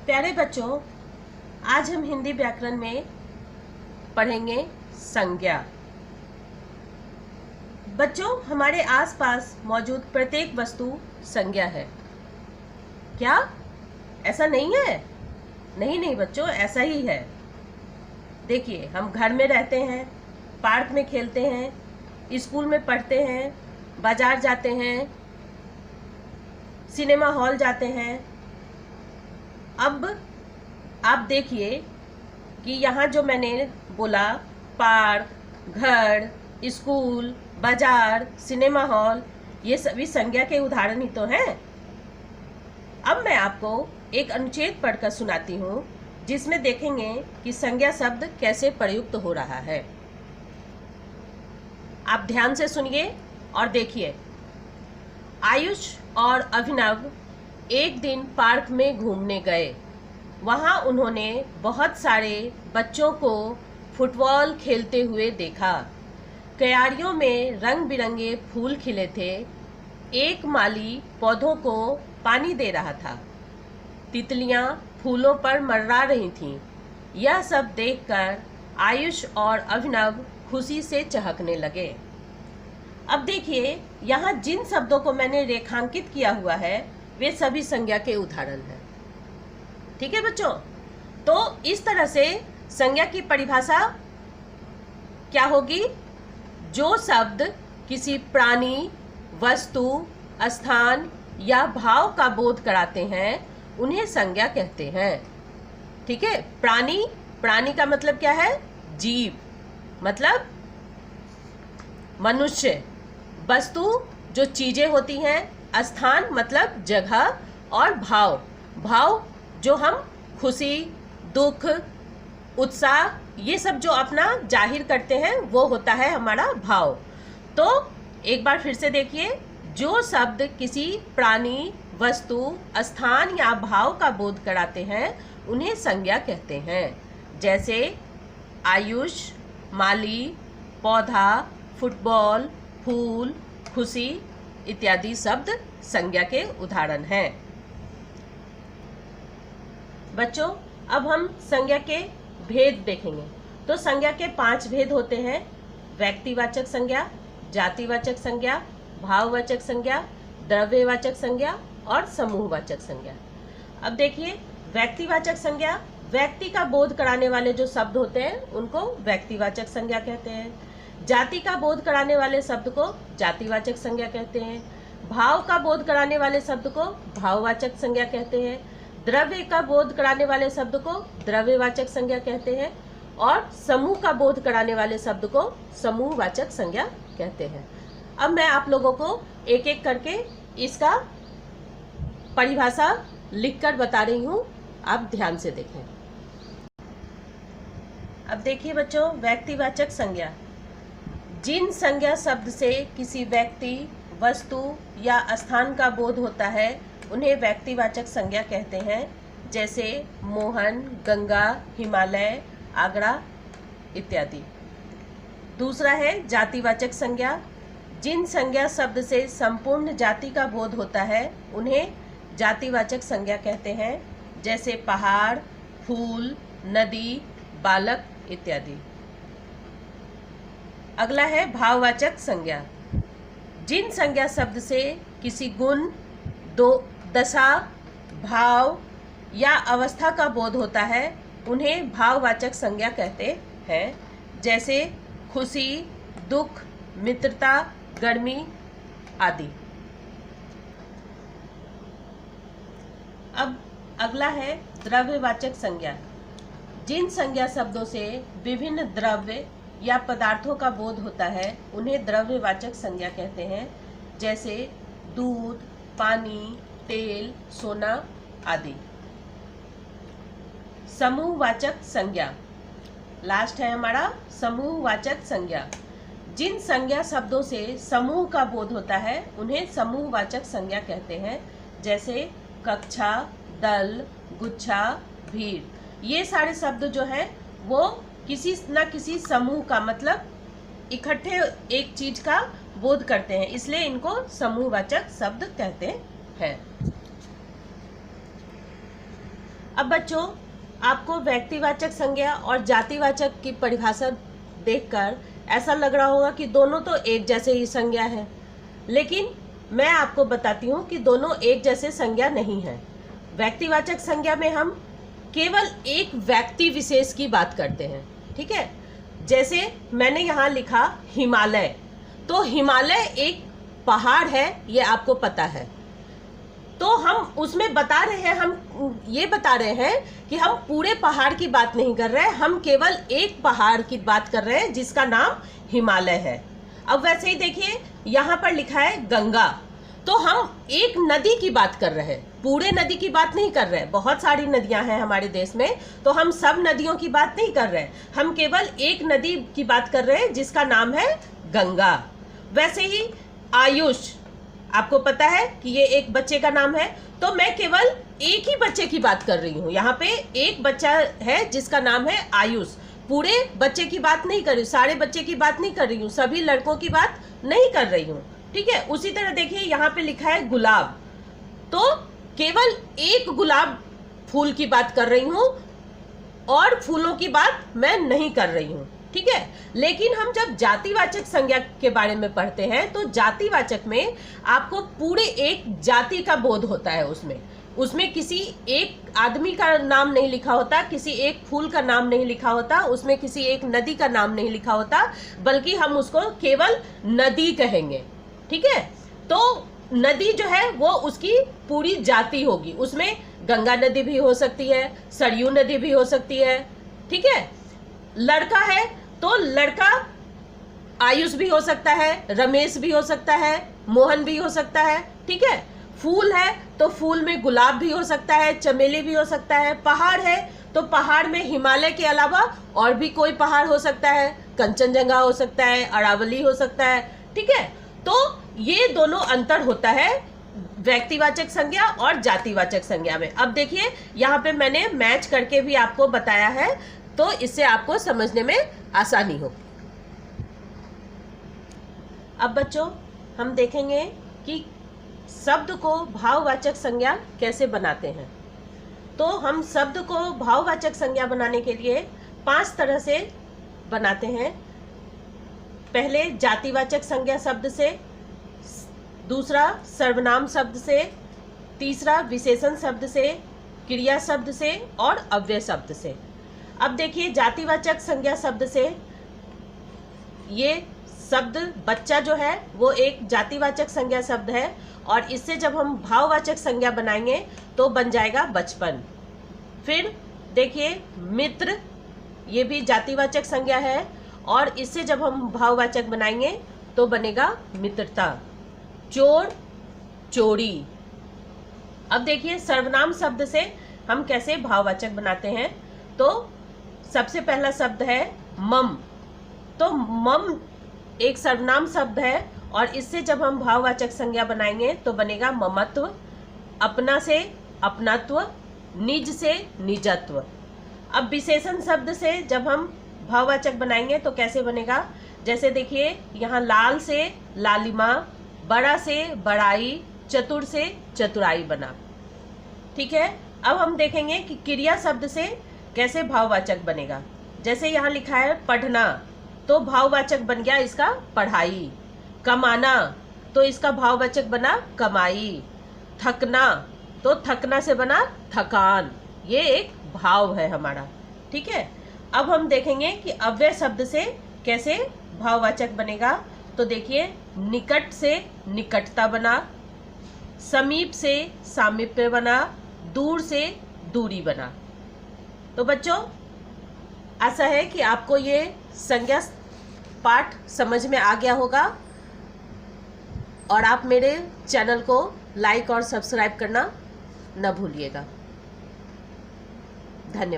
प्यारे बच्चों, आज हम हिंदी व्याकरण में पढ़ेंगे संज्ञा। बच्चों, हमारे आसपास मौजूद प्रत्येक वस्तु संज्ञा है। क्या ऐसा नहीं है? नहीं बच्चों, ऐसा ही है। देखिए, हम घर में रहते हैं, पार्क में खेलते हैं, स्कूल में पढ़ते हैं, बाजार जाते हैं, सिनेमा हॉल जाते हैं। अब आप देखिए कि यहाँ जो मैंने बोला, पार्क, घर, स्कूल, बाजार, सिनेमा हॉल, ये सभी संज्ञा के उदाहरण ही तो हैं। अब मैं आपको एक अनुच्छेद पढ़कर सुनाती हूँ जिसमें देखेंगे कि संज्ञा शब्द कैसे प्रयुक्त हो रहा है। आप ध्यान से सुनिए और देखिए। आयुष और अभिनव एक दिन पार्क में घूमने गए। वहाँ उन्होंने बहुत सारे बच्चों को फुटबॉल खेलते हुए देखा। क्यारियों में रंग बिरंगे फूल खिले थे। एक माली पौधों को पानी दे रहा था। तितलियाँ फूलों पर मंडरा रही थीं। यह सब देखकर आयुष और अभिनव खुशी से चहकने लगे। अब देखिए, यहाँ जिन शब्दों को मैंने रेखांकित किया हुआ है वे सभी संज्ञा के उदाहरण हैं। ठीक है बच्चों? तो इस तरह से संज्ञा की परिभाषा क्या होगी? जो शब्द किसी प्राणी, वस्तु, स्थान या भाव का बोध कराते हैं उन्हें संज्ञा कहते हैं। ठीक है? प्राणी का मतलब क्या है? जीव, मतलब मनुष्य। वस्तु जो चीजें होती हैं, स्थान मतलब जगह, और भाव जो हम खुशी, दुख, उत्साह, ये सब जो अपना जाहिर करते हैं वो होता है हमारा भाव। तो एक बार फिर से देखिए, जो शब्द किसी प्राणी, वस्तु, स्थान या भाव का बोध कराते हैं उन्हें संज्ञा कहते हैं। जैसे आयुष, माली, पौधा, फुटबॉल, फूल, खुशी इत्यादि शब्द संज्ञा के उदाहरण हैं। बच्चों, अब हम संज्ञा के भेद देखेंगे। तो संज्ञा के 5 भेद होते हैं: व्यक्तिवाचक संज्ञा, जातिवाचक संज्ञा, भाववाचक संज्ञा, द्रव्यवाचक संज्ञा और समूहवाचक संज्ञा। अब देखिए, व्यक्तिवाचक संज्ञा, व्यक्ति का बोध कराने वाले जो शब्द होते हैं उनको व्यक्तिवाचक संज्ञा कहते हैं। जाति का बोध कराने वाले शब्द को जातिवाचक संज्ञा कहते हैं। भाव का बोध कराने वाले शब्द को भाववाचक संज्ञा कहते हैं। द्रव्य का बोध कराने वाले शब्द को द्रव्यवाचक संज्ञा कहते हैं। और समूह का बोध कराने वाले शब्द को समूहवाचक संज्ञा कहते हैं। अब मैं आप लोगों को एक एक करके इसका परिभाषा लिखकर बता रही हूँ, आप ध्यान से देखें। अब देखिए बच्चों, व्यक्तिवाचक संज्ञा, जिन संज्ञा शब्द से किसी व्यक्ति, वस्तु या स्थान का बोध होता है उन्हें व्यक्तिवाचक संज्ञा कहते हैं। जैसे मोहन, गंगा, हिमालय, आगरा इत्यादि। दूसरा है जातिवाचक संज्ञा, जिन संज्ञा शब्द से संपूर्ण जाति का बोध होता है उन्हें जातिवाचक संज्ञा कहते हैं। जैसे पहाड़, फूल, नदी, बालक इत्यादि। अगला है भाववाचक संज्ञा, जिन संज्ञा शब्द से किसी गुण, दशा, भाव या अवस्था का बोध होता है उन्हें भाववाचक संज्ञा कहते हैं। जैसे खुशी, दुख, मित्रता, गर्मी आदि। अब अगला है द्रव्यवाचक संज्ञा, जिन संज्ञा शब्दों से विभिन्न द्रव्य या पदार्थों का बोध होता है उन्हें द्रव्यवाचक संज्ञा कहते हैं। जैसे दूध, पानी, तेल, सोना आदि। समूहवाचक संज्ञा, लास्ट है हमारा समूहवाचक संज्ञा, जिन संज्ञा शब्दों से समूह का बोध होता है उन्हें समूहवाचक संज्ञा कहते हैं। जैसे कक्षा, दल, गुच्छा, भीड़, ये सारे शब्द जो है वो किसी न किसी समूह का, मतलब इकट्ठे एक चीज का बोध करते हैं, इसलिए इनको समूहवाचक शब्द कहते हैं। अब बच्चों, आपको व्यक्तिवाचक संज्ञा और जातिवाचक की परिभाषा देखकर ऐसा लग रहा होगा कि दोनों तो एक जैसे ही संज्ञा है, लेकिन मैं आपको बताती हूँ कि दोनों एक जैसे संज्ञा नहीं है। व्यक्तिवाचक संज्ञा में हम केवल एक व्यक्ति विशेष की बात करते हैं, ठीक है। जैसे मैंने यहाँ लिखा हिमालय, तो हिमालय एक पहाड़ है, ये आपको पता है। तो हम उसमें बता रहे हैं, हम ये बता रहे हैं कि हम पूरे पहाड़ की बात नहीं कर रहे हैं, हम केवल एक पहाड़ की बात कर रहे हैं जिसका नाम हिमालय है। अब वैसे ही देखिए, यहाँ पर लिखा है गंगा, तो हम एक नदी की बात कर रहे हैं, पूरे नदी की बात नहीं कर रहे हैं। बहुत सारी नदियां हैं हमारे देश में, तो हम सब नदियों की बात नहीं कर रहे हैं, हम केवल एक नदी की बात कर रहे हैं जिसका नाम है गंगा। वैसे ही आयुष, आपको पता है कि ये एक बच्चे का नाम है, तो मैं केवल एक ही बच्चे की बात कर रही हूँ। यहाँ पे एक बच्चा है जिसका नाम है आयुष, पूरे बच्चे की बात नहीं कर रही हूँ, सारे बच्चे की बात नहीं कर रही हूँ, सभी लड़कों की बात नहीं कर रही हूँ, ठीक है। उसी तरह देखिए, यहाँ पे लिखा है गुलाब, तो केवल एक गुलाब फूल की बात कर रही हूँ और फूलों की बात मैं नहीं कर रही हूँ, ठीक है। लेकिन हम जब जातिवाचक संज्ञा के बारे में पढ़ते हैं, तो जातिवाचक में आपको पूरे एक जाति का बोध होता है। उसमें किसी एक आदमी का नाम नहीं लिखा होता, किसी एक फूल का नाम नहीं लिखा होता, उसमें किसी एक नदी का नाम नहीं लिखा होता, बल्कि हम उसको केवल नदी कहेंगे, ठीक है। तो नदी जो है वो उसकी पूरी जाति होगी, उसमें गंगा नदी भी हो सकती है, सरयू नदी भी हो सकती है, ठीक है। लड़का है तो लड़का आयुष भी हो सकता है, रमेश भी हो सकता है, मोहन भी हो सकता है, ठीक है। फूल है तो फूल में गुलाब भी हो सकता है, चमेली भी हो सकता है। पहाड़ है तो पहाड़ में हिमालय के अलावा और भी कोई पहाड़ हो सकता है, कंचनजंगा हो सकता है, अरावली हो सकता है, ठीक है। तो ये दोनों अंतर होता है व्यक्तिवाचक संज्ञा और जातिवाचक संज्ञा में। अब देखिए, यहाँ पे मैंने मैच करके भी आपको बताया है, तो इससे आपको समझने में आसानी होगी। अब बच्चों, हम देखेंगे कि शब्द को भाववाचक संज्ञा कैसे बनाते हैं। तो हम शब्द को भाववाचक संज्ञा बनाने के लिए 5 तरह से बनाते हैं। पहले जातिवाचक संज्ञा शब्द से, दूसरा सर्वनाम शब्द से, तीसरा विशेषण शब्द से, क्रिया शब्द से और अव्यय शब्द से। अब देखिए, जातिवाचक संज्ञा शब्द से, ये शब्द बच्चा जो है वो एक जातिवाचक संज्ञा शब्द है, और इससे जब हम भाववाचक संज्ञा बनाएंगे तो बन जाएगा बचपन। फिर देखिए, मित्र, ये भी जातिवाचक संज्ञा है, और इससे जब हम भाववाचक बनाएंगे तो बनेगा मित्रता। चोर, चोरी। अब देखिए, सर्वनाम शब्द से हम कैसे भाववाचक बनाते हैं। तो सबसे पहला शब्द है मम, तो मम एक सर्वनाम शब्द है, और इससे जब हम भाववाचक संज्ञा बनाएंगे तो बनेगा ममत्व। अपना से अपनत्व, निज से निजत्व। अब विशेषण शब्द से जब हम भाववाचक बनाएंगे तो कैसे बनेगा, जैसे देखिए, यहाँ लाल से लालिमा, बड़ा से बड़ाई, चतुर से चतुराई बना, ठीक है। अब हम देखेंगे कि क्रिया शब्द से कैसे भाववाचक बनेगा। जैसे यहाँ लिखा है पढ़ना, तो भाववाचक बन गया इसका पढ़ाई। कमाना, तो इसका भाववाचक बना कमाई। थकना, तो थकना से बना थकान। ये एक भाव है हमारा, ठीक है। अब हम देखेंगे कि अव्यय शब्द से कैसे भाववाचक बनेगा। तो देखिए, निकट से निकटता बना, समीप से सामीप्य बना, दूर से दूरी बना। तो बच्चों, आशा है कि आपको ये संज्ञा पाठ समझ में आ गया होगा, और आप मेरे चैनल को लाइक और सब्सक्राइब करना न भूलिएगा। धन्यवाद।